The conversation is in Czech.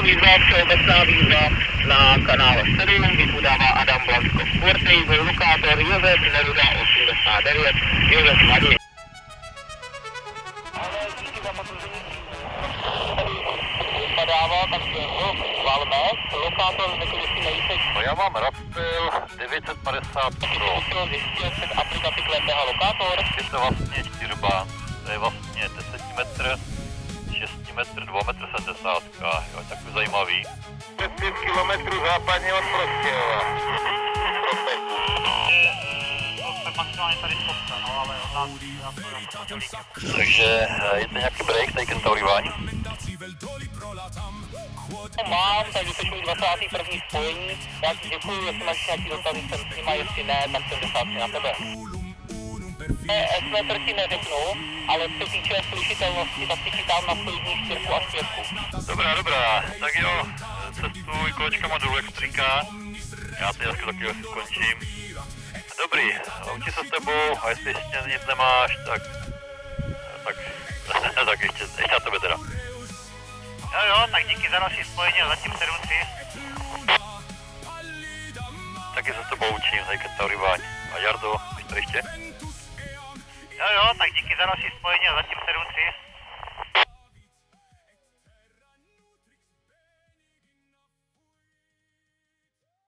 výzva, všeobecná výzva na kanále 7, vypodává Adam Blansko Sporty, lokátor Josef Neruda 89, Josef Mladý. Ale díky za potvrzení vypadává, tak válme, lokátor nekonečný nejseš. No já mám Rapil 950 Pro. Zjistil před aplikaci KLPH lokátor. Je to vlastně čtyřba, to je vlastně 10 metr, 6 metr, 2 metr 70, jo, takový zajímavý. 5 km západně od Prostějova. Maximálně tady spousta, no ale od nás Takže je to nějaký break, tady kentaurivání? mám, takže teď už 21. spojení. Já ti děkuji, jestli máš nějaký dotazy, jsem s nima, jestli ne, tak 70 na tebe. S-metr ti neřeknu, ale co se týče slyšitelnosti, tak ti chytám na solidní 4 až 5. Dobrá, tak jo, cestuj kolečkama dolů, jak strýká. Já teď taky asi skončím. Dobrý, loučím se s tebou a jestli ještě nic nemáš, tak ještě na tebe teda. Jo, tak díky za další spojení a zatím 7-3. Taky se s tebou učím, tady kentaurivání. A Jardo, jsi tady ještě? Jo, tak díky za další spojení a zatím 7-3.